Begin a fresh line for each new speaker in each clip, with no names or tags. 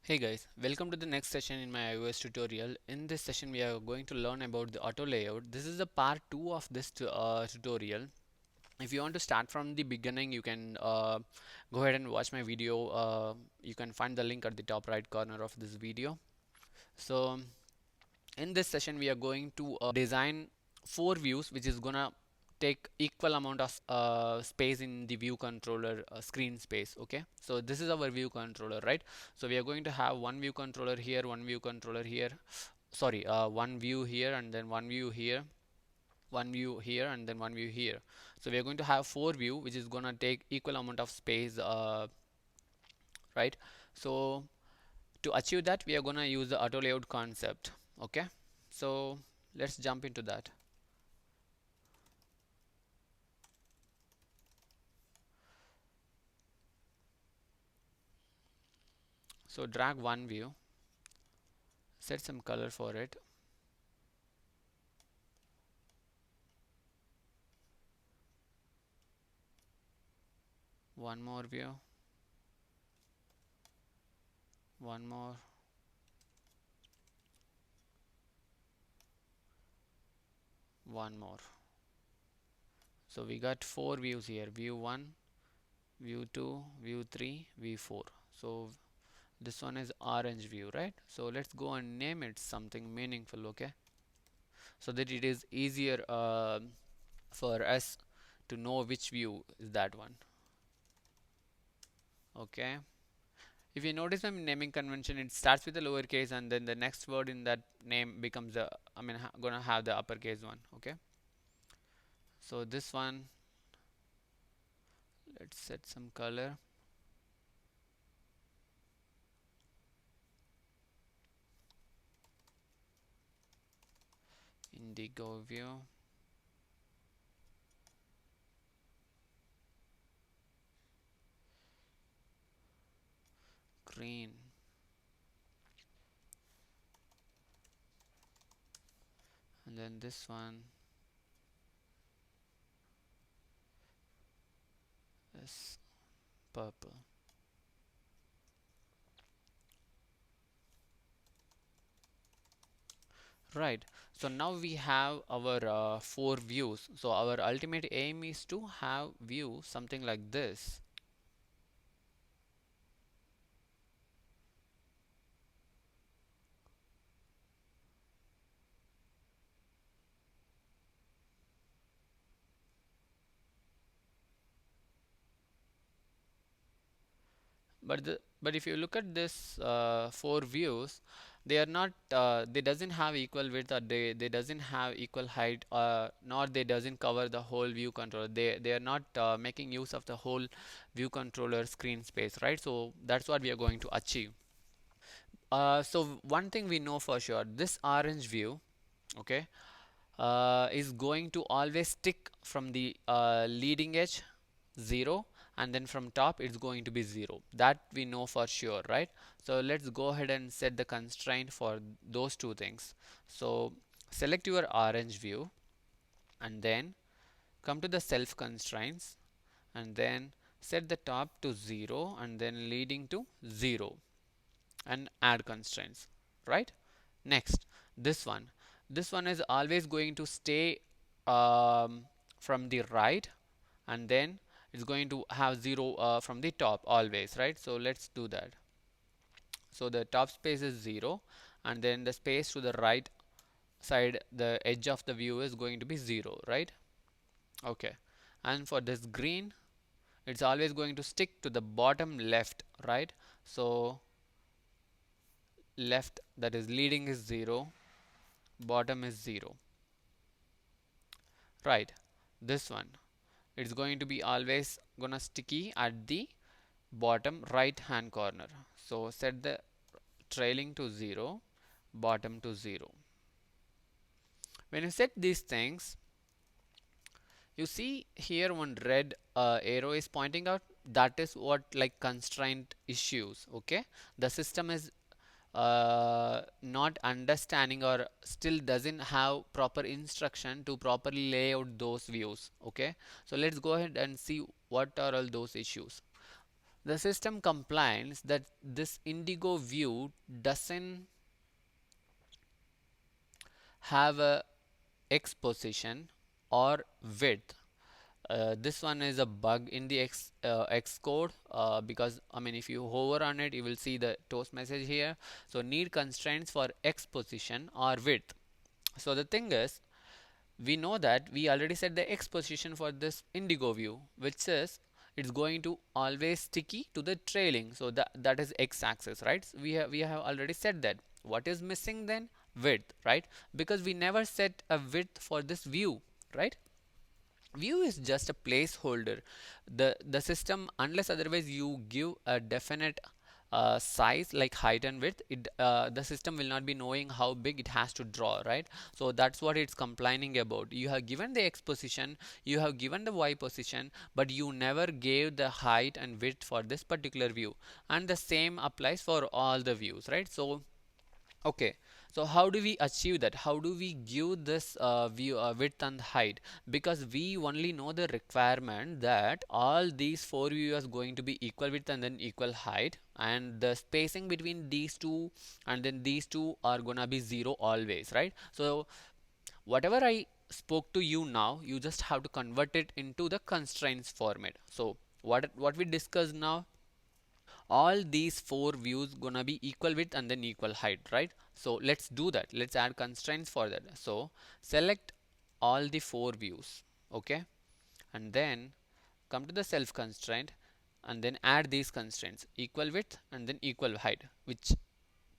Hey guys, welcome to the next session in my iOS tutorial. In this session, we are going to learn about the auto layout. This is the part 2 of this tutorial. If you want to start from the beginning, you can go ahead and watch my video. You can find the link at the top right corner of this video. So, in this session, we are going to design four views, which is gonna take equal amount of space in the view controller screen space. Okay, so this is our view controller, right? So we are going to have one view controller here, one view controller here, sorry, one view here, and then one view here, one view here, and then one view here. So we are going to have four view, which is gonna take equal amount of space, right? So to achieve that, we are gonna use the auto layout concept. Okay, so let's jump into that. So drag one view, set some color for it. One more view, one more, one more. So we got four views here: view 1, view 2, view 3, view 4. So this one is orange view, right? So let's go and name it something meaningful, okay? So that it is easier for us to know which view is that one. Okay. If you notice my naming convention, it starts with the lowercase and then the next word in that name becomes the, gonna have the uppercase one. Okay. So this one, let's set some color. Indigo view. Green. And then this one is purple. Right. So now we have our four views. So our ultimate aim is to have view something like this. But if you look at this four views, they are not they doesn't have equal width, or they doesn't have equal height, nor they doesn't cover the whole view controller. They are not making use of the whole view controller screen space, right? So that's what we are going to achieve. So one thing we know for sure, this orange view, okay, is going to always stick from the leading edge 0, and then from top it's going to be 0. That we know for sure, right? So let's go ahead and set the constraint for those two things. So select your orange view and then come to the self constraints and then set the top to 0 and then leading to 0 and add constraints, right? Next, this one. This one is always going to stay from the right, and then it's going to have 0 from the top always, right? So let's do that. So the top space is 0, and then the space to the right side, the edge of the view, is going to be 0, right? Okay. And for this green, it's always going to stick to the bottom left, right? So left, that is leading, is 0, bottom is 0, right? This one, it's going to be always gonna sticky at the bottom right hand corner. So set the trailing to 0, bottom to 0. When you set these things, you see here one red arrow is pointing out. That is what, like, constraint issues. Okay, the system is not understanding or still doesn't have proper instruction to properly lay out those views. Okay, so let's go ahead and see what are all those issues. The system complains that this Indigo view doesn't have a X position or width. This one is a bug in the Xcode, because I mean if you hover on it you will see the toast message here. So need constraints for X position or width. So the thing is, we know that we already set the X position for this Indigo view, which says it's going to always sticky to the trailing. So that is X axis, right? So we have already set that. What is missing then? Width, right? Because we never set a width for this view, right? View is just a placeholder. The system, unless otherwise you give a definite size like height and width, the system will not be knowing how big it has to draw, right? So that's what it's complaining about. You have given the X position, you have given the Y position, but you never gave the height and width for this particular view, and the same applies for all the views, right? So okay, so how do we achieve that? How do we give this view width and height? Because we only know the requirement that all these four views are going to be equal width and then equal height, and the spacing between these two and then these two are gonna be zero always, right? So whatever I spoke to you now, you just have to convert it into the constraints format. So what we discussed now, all these four views gonna be equal width and then equal height, right? So let's do that. Let's add constraints for that. So select all the four views, okay, and then come to the self constraint and then add these constraints, equal width and then equal height, which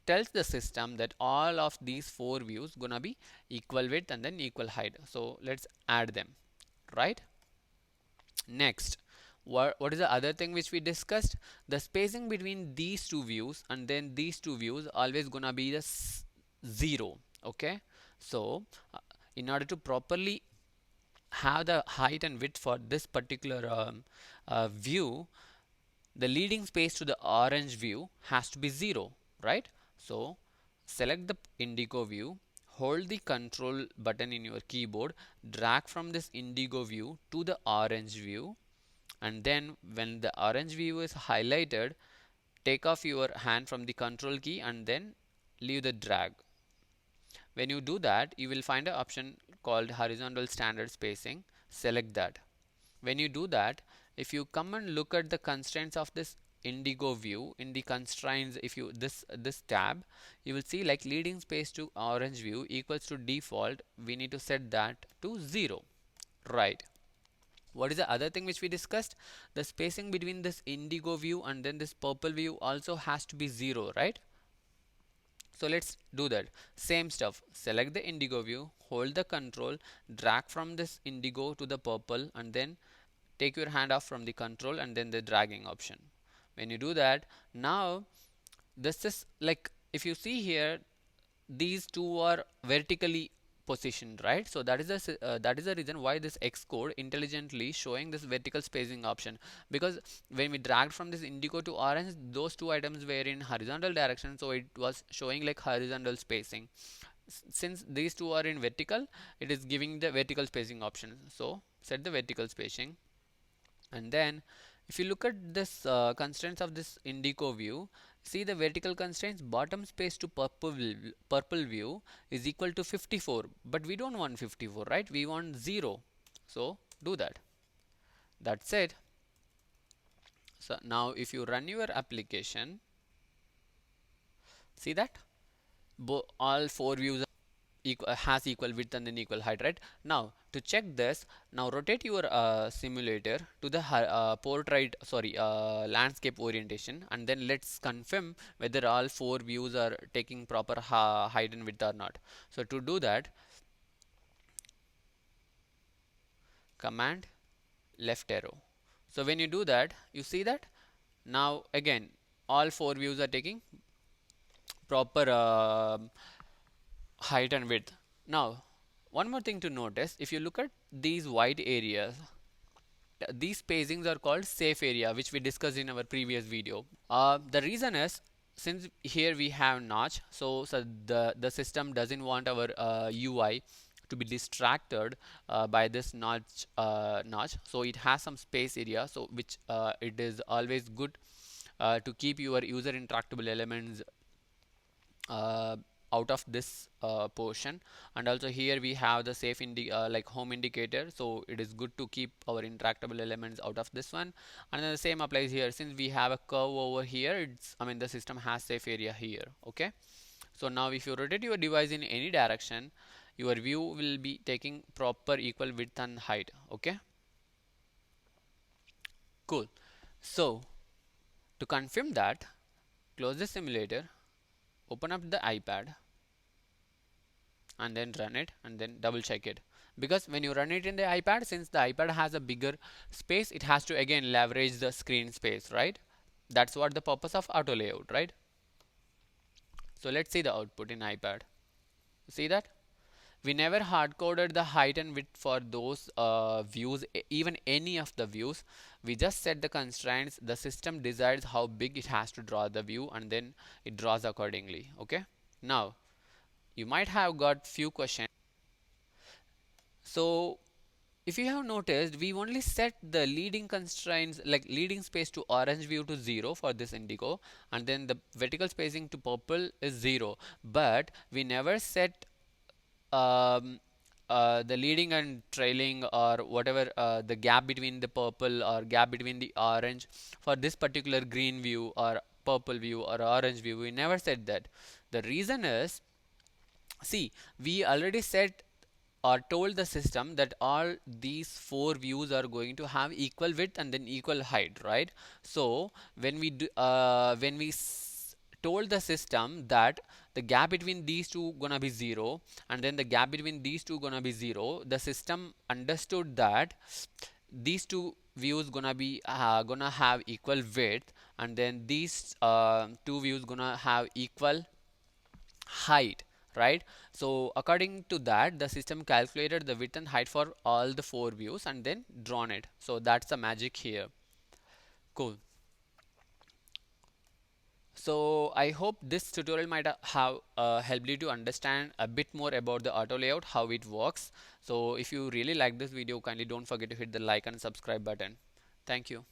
tells the system that all of these four views gonna be equal width and then equal height. So let's add them, right? Next, what is the other thing which we discussed? The spacing between these two views and then these two views always gonna be the zero. Okay, so in order to properly have the height and width for this particular view, the leading space to the orange view has to be 0, right? So select the Indigo view, hold the control button in your keyboard, drag from this Indigo view to the orange view, and then when the orange view is highlighted, take off your hand from the control key and then leave the drag. When you do that, you will find an option called horizontal standard spacing. Select that. When you do that, if you come and look at the constraints of this Indigo view in the constraints, if you this tab, you will see like leading space to orange view equals to default. We need to set that to 0, right? What is the other thing which we discussed? The spacing between this Indigo view and then this purple view also has to be 0, right? So let's do that. Same stuff. Select the Indigo view, hold the control, drag from this Indigo to the purple, and then take your hand off from the control and then the dragging option. When you do that, now this is like, if you see here, these two are vertically positioned, right? So that is the reason why this Xcode intelligently showing this vertical spacing option, because when we dragged from this Indigo to orange, those two items were in horizontal direction, so it was showing like horizontal spacing. Since these two are in vertical, it is giving the vertical spacing option. So set the vertical spacing, and then if you look at this constraints of this Indigo view, see the vertical constraints, bottom space to purple view is equal to 54, but we don't want 54, right? We want 0. So do that. That's it. So now if you run your application, see that all four views has equal width and then equal height, right? Now to check this, now rotate your simulator to the portrait, sorry, landscape orientation, and then let's confirm whether all four views are taking proper height and width or not. So to do that, command left arrow. So when you do that, you see that now again all four views are taking proper height and width. Now one more thing to notice, if you look at these white areas, these spacings are called safe area, which we discussed in our previous video. The reason is, since here we have notch, so the system doesn't want our UI to be distracted by this notch, so it has some space area, so which it is always good to keep your user interactable elements uh, out of this portion. And also here we have the safe like home indicator, so it is good to keep our interactable elements out of this one. And then the same applies here, since we have a curve over here, it's, I mean, the system has safe area here. Okay, so now if you rotate your device in any direction, your view will be taking proper equal width and height. Okay, cool. So to confirm that, close the simulator, open up the iPad, and then run it, and then double check it. Because when you run it in the iPad, since the iPad has a bigger space, it has to again leverage the screen space, right? That's what the purpose of auto layout, right? So let's see the output in iPad. See that? We never hard coded the height and width for those views, even any of the views. We just set the constraints. The system decides how big it has to draw the view, and then it draws accordingly. Okay, now you might have got few questions. So if you have noticed, we only set the leading constraints, like leading space to orange view to 0 for this indigo, and then the vertical spacing to purple is 0, but we never set um, the leading and trailing, or whatever, the gap between the purple or gap between the orange for this particular green view or purple view or orange view. We never said that. The reason is, see, we already set or told the system that all these four views are going to have equal width and then equal height, right? So when we told the system that the gap between these two gonna be 0, and then the gap between these two gonna be 0, the system understood that these two views gonna have equal width, and then these two views gonna have equal height, right? So according to that, the system calculated the width and height for all the four views and then drawn it. So that's the magic here. Cool. So I hope this tutorial might have helped you to understand a bit more about the auto layout, how it works. So if you really like this video, kindly don't forget to hit the like and subscribe button. Thank you.